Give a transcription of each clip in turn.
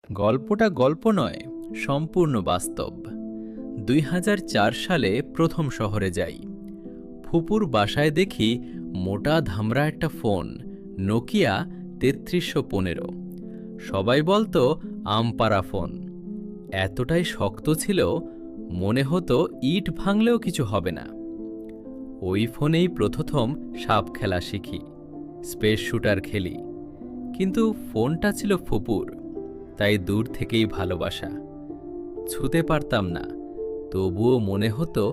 গল্পটা গল্প নয়, সম্পূর্ণ বাস্তব। ২০০৪ সালে প্রথম শহরে যাই। ফুপুর বাসায় দেখি মোটা ধামরা একটা ফোন, নোকিয়া ৩৩১৫। সবাই বলতো আমপারা ফোন। এতটাই শক্ত ছিল, মনে হতো ইট ভাঙলেও কিছু হবে না। ওই ফোনেই প্রথম সাপ খেলা শিখি, স্পেস শুটার খেলি। কিন্তু ফোনটা ছিল ফুপুর, তাই দূর থেকেই ভালোবাসা। ছুতে পারতাম না, তবুও মনে হতো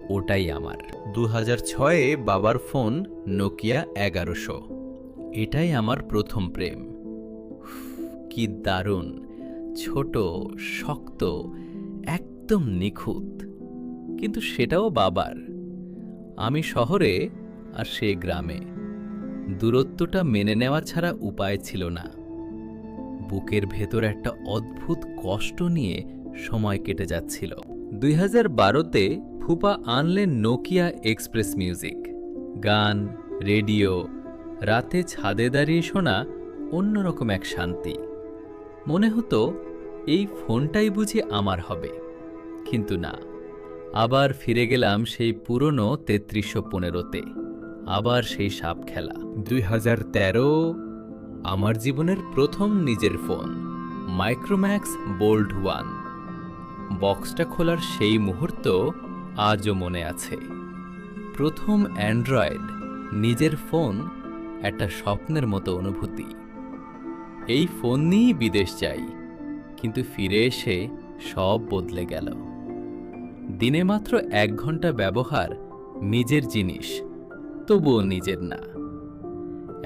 ওটাই আমার। ২০০৬-এ বাবার ফোন নোকিয়া ১১০০। এটাই আমার প্রথম প্রেম। উফ, কি দারুণ! ছোট, শক্ত, একদম নিখুঁত। কিন্তু সেটাও বাবার। আমি শহরে আর সে গ্রামে। দূরত্বটা মেনে নেওয়া ছাড়া উপায় ছিল না। বুকের ভেতর একটা অদ্ভুত কষ্ট নিয়ে সময় কেটে যাচ্ছিল। ২০১২-তে ফুপা আনলেন নোকিয়া এক্সপ্রেস মিউজিক। গান, রেডিও, রাতে ছাদে দাঁড়িয়ে শোনা অন্যরকম এক শান্তি। মনে হতো এই ফোনটাই বুঝি আমার হবে। কিন্তু না, আবার ফিরে গেলাম সেই পুরনো ৩৩১৫-তে। আবার সেই সাপ খেলা। ২০১৩, আমার জীবনের প্রথম নিজের ফোন, মাইক্রোম্যাক্স বোল্ড 1। বক্সটা খোলার সেই মুহূর্ত আজও মনে আছে। প্রথম অ্যান্ড্রয়েড, নিজের ফোন, একটা স্বপ্নের মতো অনুভূতি। এই ফোন নিয়েই বিদেশ যাই, কিন্তু ফিরে এসে সব বদলে গেল। দিনে মাত্র ১ ঘন্টা ব্যবহার, নিজের জিনিস, তবুও নিজের না।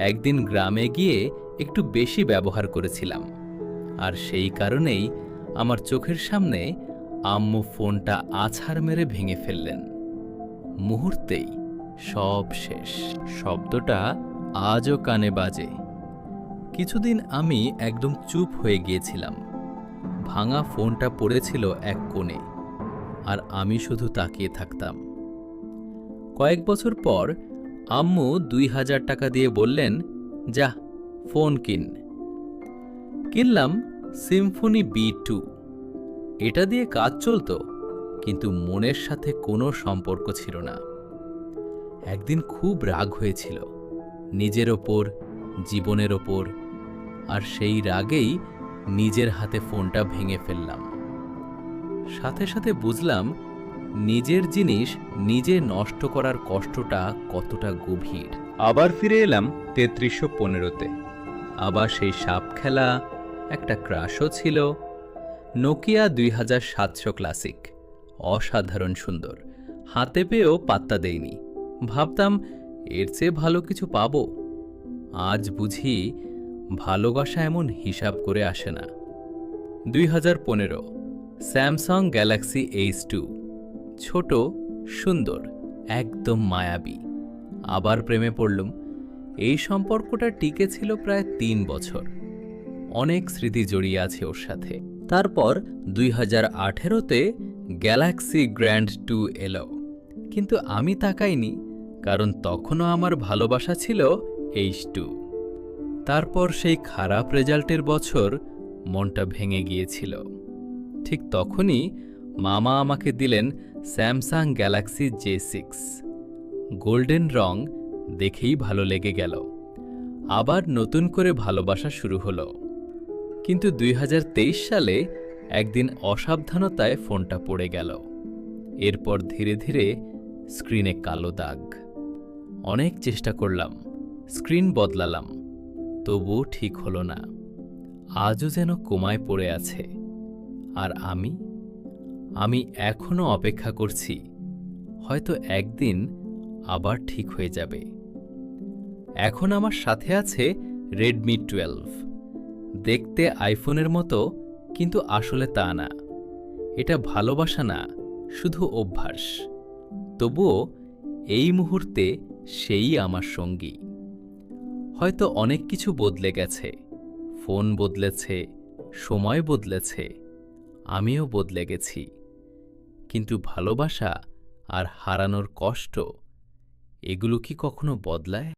একদিন গ্রামে গিয়ে একটু বেশি ব্যবহার করেছিলাম, আর সেই কারণেই আমার চোখের সামনে আম্মু ফোনটা আছাড় মেরে ভেঙে ফেললেন। মুহূর্তেই সব শেষ। শব্দটা আজও কানে বাজে। কিছুদিন আমি একদম চুপ হয়ে গিয়েছিলাম। ভাঙা ফোনটা পড়েছিল এক কোণে, আর আমি শুধু তাকিয়ে থাকতাম। কয়েক বছর পর আম্মু ২০০০ টাকা দিয়ে বললেন, যা ফোন কিন। কিনলাম সিম্ফনি বি2। এটা দিয়ে কাজ চলত, কিন্তু মনের সাথে কোনো সম্পর্ক ছিল না। একদিন খুব রাগ হয়েছিল, নিজের ওপর, জীবনের ওপর, আর সেই রাগেই নিজের হাতে ফোনটা ভেঙে ফেললাম। সাথে সাথে বুঝলাম নিজের জিনিস নিজে নষ্ট করার কষ্টটা কতটা গভীর। আবার ফিরে এলাম ৩৩১৫-তে। আবার সেই সাপ খেলা, একটা ক্রাশও ছিল। নোকিয়া ২৭০০ ক্লাসিক, অসাধারণ সুন্দর। হাতে পেয়েও পাত্তা দেইনি, ভাবতাম এর চেয়ে ভালো কিছু পাবো। আজ বুঝি ভালোবাসা এমন হিসাব করে আসে না। ২০১৫, স্যামসাং গ্যালাক্সি এইচ2। ছোট, সুন্দর, একদম মায়াবী। আবার প্রেমে পড়লুম। এই সম্পর্কটা টিকে ছিল প্রায় ৩ বছর। অনেক স্মৃতি জড়িয়ে আছে ওর সাথে। তারপর ২০১৮-তে গ্যালাক্সি গ্র্যান্ড 2 এলো, কিন্তু আমি তাকাইনি, কারণ তখনও আমার ভালোবাসা ছিল এইচ2। তারপর সেই খারাপ রেজাল্টের বছর মনটা ভেঙে গিয়েছিল। ঠিক তখনই মামা আমাকে দিলেন স্যামসাং গ্যালাক্সি J6। গোল্ডেন রং দেখেই ভালো লেগে গেল। আবার নতুন করে ভালোবাসা শুরু হলো। কিন্তু ২০২৩ সালে একদিন অসাবধানতায় ফোনটা পড়ে গেল। এরপর ধীরে ধীরে স্ক্রিনে কালো দাগ। অনেক চেষ্টা করলাম, স্ক্রিন বদলালাম, তবুও ঠিক হলো না। আজও যেন কোমায় পড়ে আছে। আর আমি এখনো অপেক্ষা করছি, হয়তো একদিন আবার ঠিক হয়ে যাবে। এখন আমার সাথে আছে রেডমি 12। দেখতে আইফোনের মতো, কিন্তু আসলে তা না। এটা ভালোবাসা না, শুধু অভ্যাস। তবুও এই মুহূর্তে সেই আমার সঙ্গী। হয়তো অনেক কিছু বদলে গেছে, ফোন বদলেছে, সময় বদলেছে, আমিও বদলে গেছি। কিন্তু ভালোবাসা আর হারানোর কষ্ট, এগুলো কি কখনো বদলায়?